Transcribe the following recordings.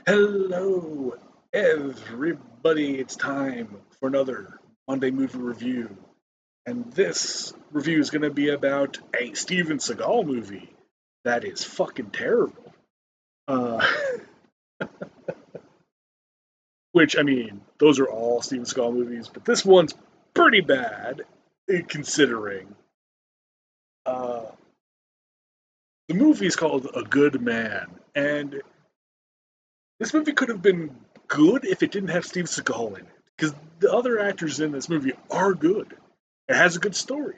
Hello, everybody. It's time for another Monday movie review. And this review is going to be about a Steven Seagal movie that is fucking terrible. Uh, which, I mean, those are all Steven Seagal movies, but this one's pretty bad, considering. Uh, the movie is called A Good Man, and this movie could have been good if it didn't have Steve Seagal in it, because the other actors in this movie are good. It has a good story,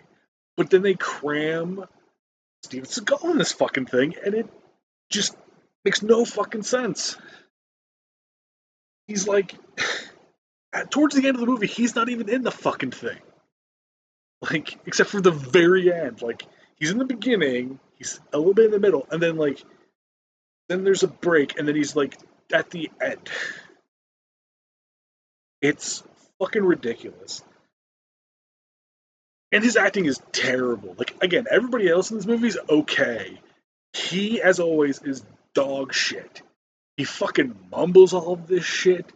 but then they cram Steven Seagal in this fucking thing, and it just makes no fucking sense. He's like, towards the end of the movie, he's not even in the fucking thing. Like, except for the very end. Like, he's in the beginning, he's a little bit in the middle, and then then there's a break, and then he's like at the end. It's fucking ridiculous. And his acting is terrible. Like, again, everybody else in this movie is okay. He, as always, is dog shit. He fucking mumbles all of this shit.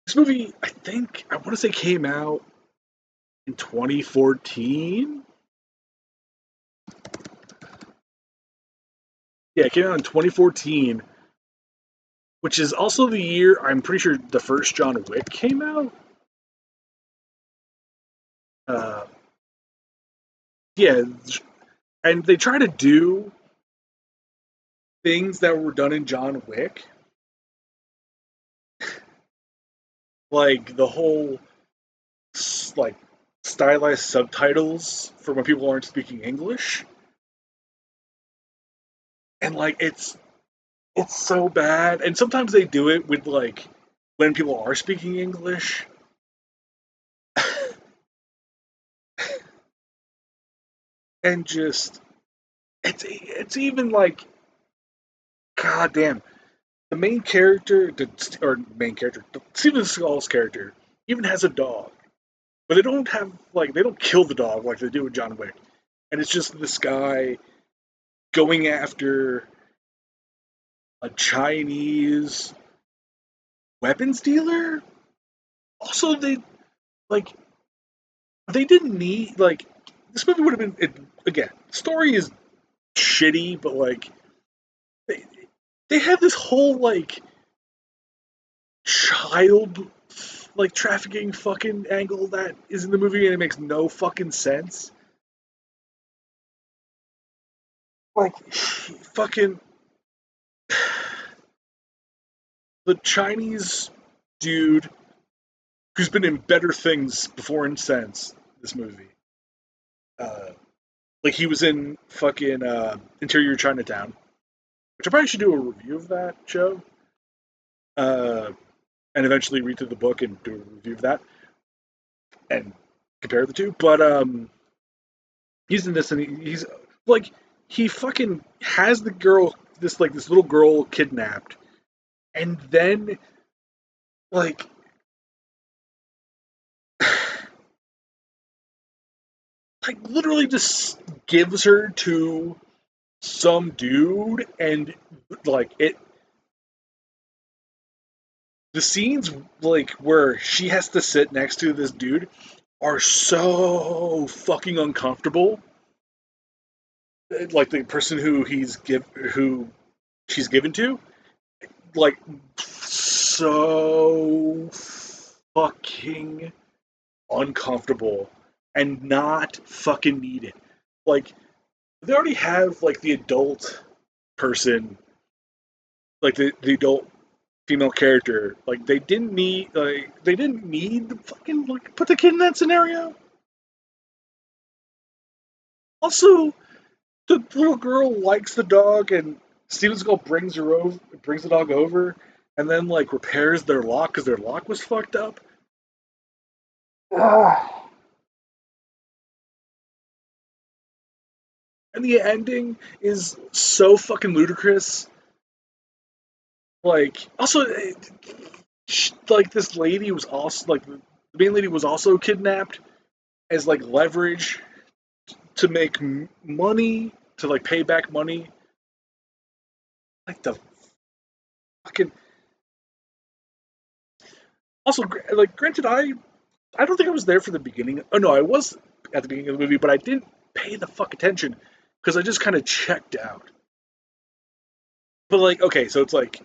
This movie, I want to say came out in 2014. Yeah, it came out in 2014, which is also the year I'm pretty sure the first John Wick came out. Uh, yeah, and they try to do things that were done in John Wick, like the whole like stylized subtitles for when people aren't speaking English, and like it's so bad. And sometimes they do it with like when people are speaking English. And just it's even like god damn, the main character, Steven Seagal's character even has a dog, but they don't kill the dog like they do with John Wick, and it's just this guy going after a Chinese weapons dealer. Also, like they didn't need like this movie would have been again. Story is shitty, but like they, they have this whole like child like trafficking fucking angle that is in the movie, and it makes no fucking sense. Like fucking the Chinese dude who's been in better things before and since this movie. Uh, like he was in fucking Interior Chinatown, which I probably should do a review of that show, uh, and eventually read through the book and do a review of that and compare the two. But he's in this, and he's like he fucking has the girl, this little girl kidnapped, and then like like literally just gives her to some dude, and like it the scenes like where she has to sit next to this dude are so fucking uncomfortable. Like the person who she's given to, like so fucking uncomfortable and not fucking needed. Like they already have like the adult person, like the adult female character. Like they didn't need to fucking like put the kid in that scenario. Also, the little girl likes the dog, and Steven Seagal brings the dog over, and then like repairs their lock because their lock was fucked up. Ah. And the ending is so fucking ludicrous. Like, also, like this lady was also like the main lady was also kidnapped as like leverage to make money to like pay back money. Like the fucking Also, like, granted, I don't think I was there for the beginning. Oh no, I was at the beginning of the movie, but I didn't pay the fuck attention because I just kind of checked out. But like, okay, so it's like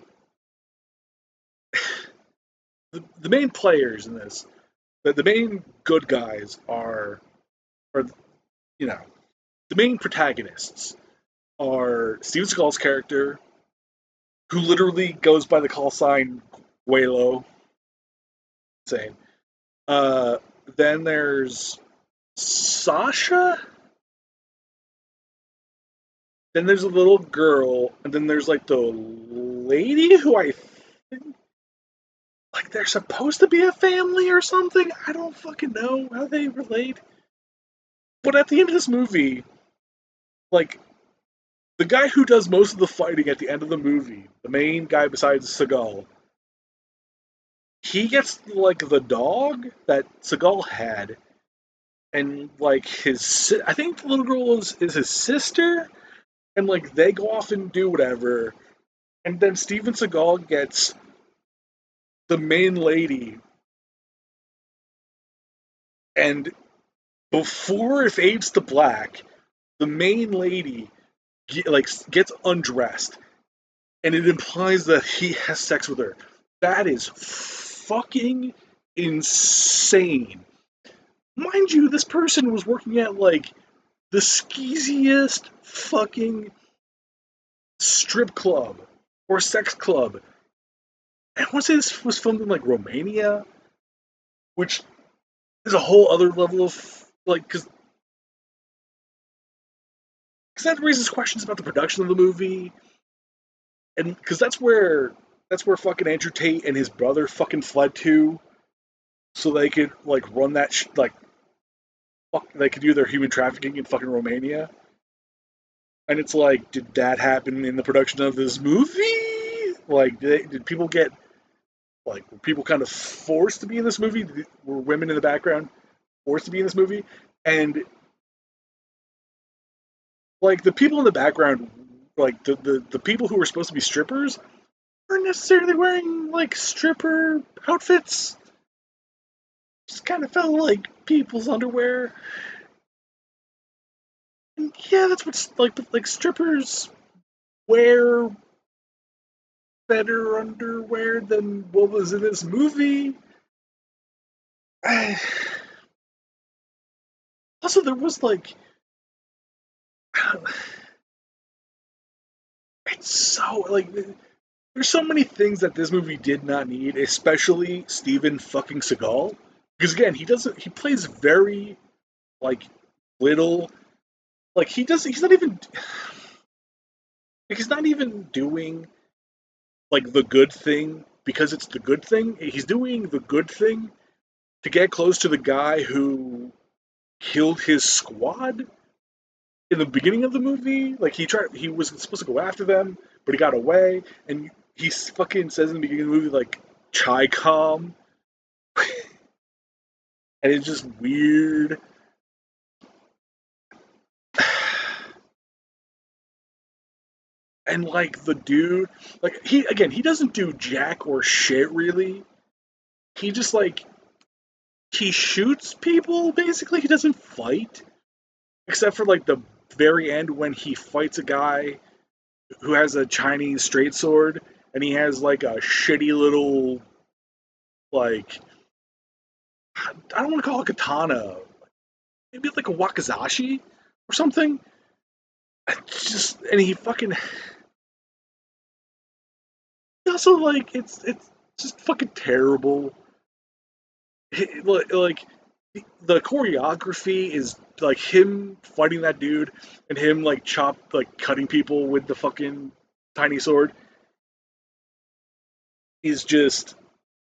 the main players in this, the main good guys are you know, the main protagonists are Steven Seagal's character, who literally goes by the call sign Guelo, insane. Uh, then there's Sasha. Then there's a little girl, and then there's like the lady who I think like they're supposed to be a family or something. I don't fucking know how they relate. But at the end of this movie, like the guy who does most of the fighting at the end of the movie, the main guy besides Seagal, he gets like the dog that Seagal had, and like I think the little girl is his sister, and like they go off and do whatever, and then Steven Seagal gets the main lady, and before it fades to black, the main lady gets undressed, and it implies that he has sex with her. That is fucking insane. Mind you, this person was working at like the skeeziest fucking strip club or sex club. And I want to say this was filmed in like Romania, which is a whole other level of like, because that raises questions about the production of the movie, and because that's where fucking Andrew Tate and his brother fucking fled to, so they could like run that like fuck, they could do their human trafficking in fucking Romania. And it's like, did that happen in the production of this movie? Like, did people get like were people kind of forced to be in this movie? Were women in the background forced to be in this movie? And like the people in the background, like the people who were supposed to be strippers, aren't necessarily wearing like stripper outfits. Just kind of felt like people's underwear. And yeah, that's what's like strippers wear better underwear than what was in this movie. Also, there was like, it's so like there's so many things that this movie did not need, especially Steven fucking Seagal. Because again, he plays very like little, like he's not even doing like the good thing because it's the good thing. He's doing the good thing to get close to the guy who killed his squad in the beginning of the movie. Like he was supposed to go after them, but he got away, and he fucking says in the beginning of the movie like "chai com," and it's just weird. And like the dude, like he doesn't do jack or shit really. He just like he shoots people basically. He doesn't fight except for like the very end when he fights a guy who has a Chinese straight sword, and he has like a shitty little like I don't want to call it katana, maybe like a wakizashi or something. It's just and he fucking also like it's just fucking terrible. Like the choreography is like him fighting that dude and him like cutting people with the fucking tiny sword is just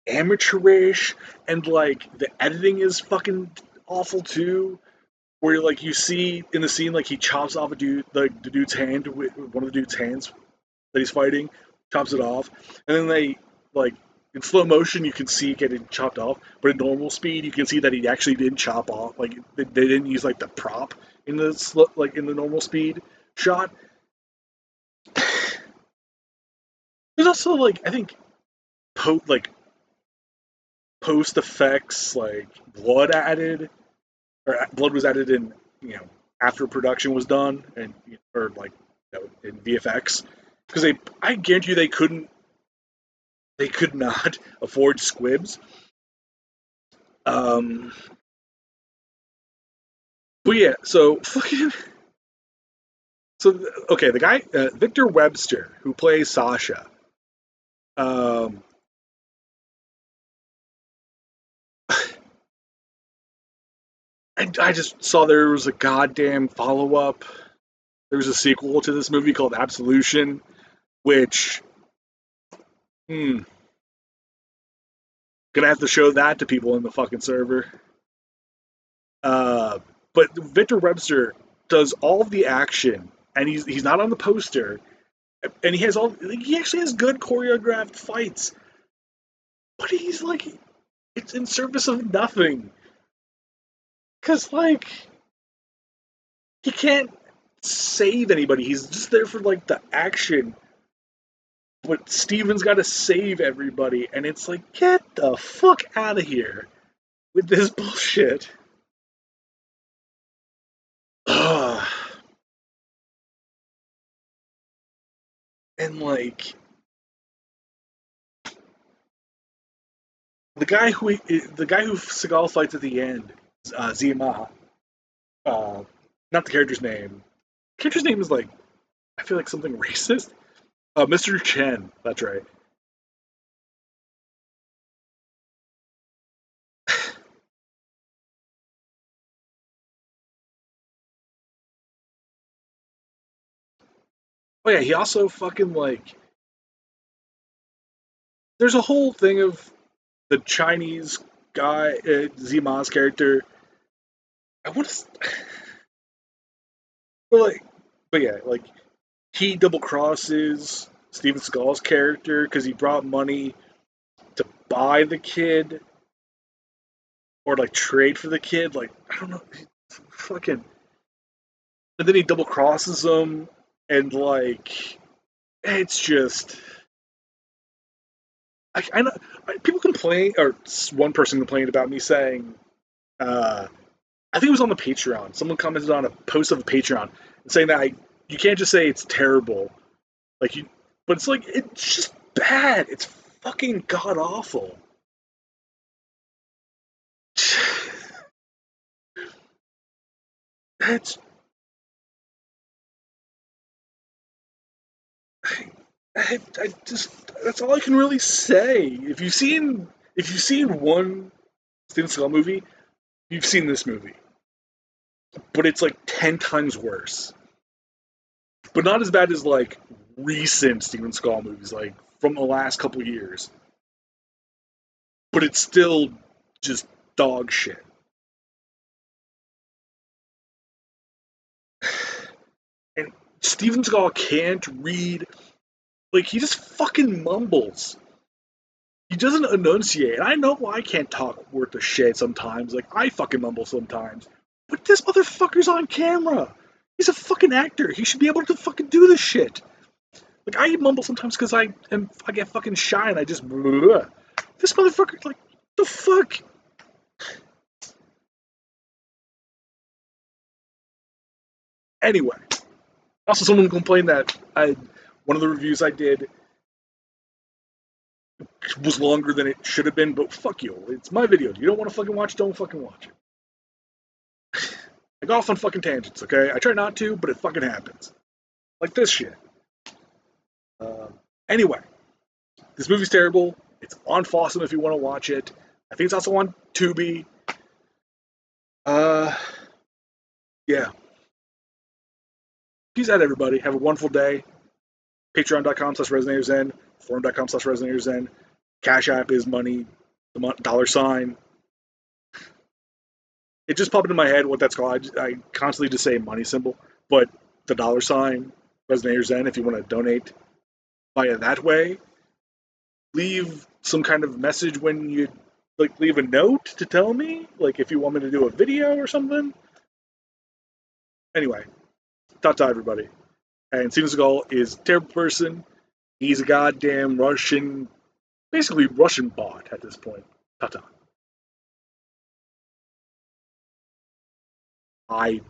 amateurish, and like the editing is fucking awful too. Where like you see in the scene like he chops off a dude like the dude's hand with one of the dude's hands that he's fighting, chops it off, and then they like in slow motion you can see it getting chopped off, but in normal speed you can see that he actually did chop off. Like they didn't use like the prop in the like in the normal speed shot. There's also like I think like post effects, like blood added, or blood was added in, after production was done, and or like in VFX, because I guarantee you they could not afford squibs. Um, but yeah, so fucking so okay, the guy Victor Webster who plays Sasha. Um, I just saw there was a goddamn follow up. There was a sequel to this movie called Absolution, which gonna have to show that to people in the fucking server. Uh, but Victor Webster does all of the action, and he's not on the poster, and he actually has good choreographed fights, but he's like it's in service of nothing, because like he can't save anybody. He's just there for like the action, but Steven's got to save everybody, and it's like get the fuck out of here with this bullshit. Ugh. And like the guy who Seagal fights at the end, Zima. Uh, Not the character's name. The character's name is like I feel like something racist. Mr. Chen. That's right. Oh yeah, he also fucking like. There's a whole thing of the Chinese guy, Zima's character. I want to, but like, but yeah, like he double crosses Steven Seagal's character because he brought money to buy the kid or like trade for the kid. Like I don't know, fucking. And then he double crosses him, and like it's just. I know people complain, or one person complained about me saying, I think it was on the Patreon. Someone commented on a post of the Patreon and saying that you can't just say it's terrible, like you, but it's like it's just bad. It's fucking god awful. That's I just that's all I can really say. If you've seen one Steven Seagal movie, you've seen this movie, but it's like 10 times worse. But not as bad as like recent Steven Seagal movies, like from the last couple of years. But it's still just dog shit. And Steven Seagal can't read. Like he just fucking mumbles. He doesn't enunciate. I know I can't talk worth of shit sometimes. Like I fucking mumble sometimes. But this motherfucker's on camera. He's a fucking actor. He should be able to fucking do this shit. Like I mumble sometimes because I get fucking shy and I just bleh. This motherfucker like the fuck. Anyway, also someone complained that one of the reviews I did was longer than it should have been, but fuck you. It's my video. If you don't want to fucking watch it, don't fucking watch it. I go off on fucking tangents, okay? I try not to, but it fucking happens. Like this shit. Anyway, this movie's terrible. It's on Fossum if you want to watch it. I think it's also on Tubi. Uh, yeah. Peace out, everybody. Have a wonderful day. Patreon.com/RezenatorZen. Forum.com/RezenatorZen. Cash App is money. The dollar sign. It just popped into my head what that's called. I constantly just say money symbol, but the dollar sign, RezenatorZen, if you want to donate via that way, leave some kind of message when you like leave a note to tell me, like if you want me to do a video or something. Anyway, ta everybody. And Steven Seagal is a terrible person. He's a goddamn Russian, basically Russian bot at this point. Ta-ta. I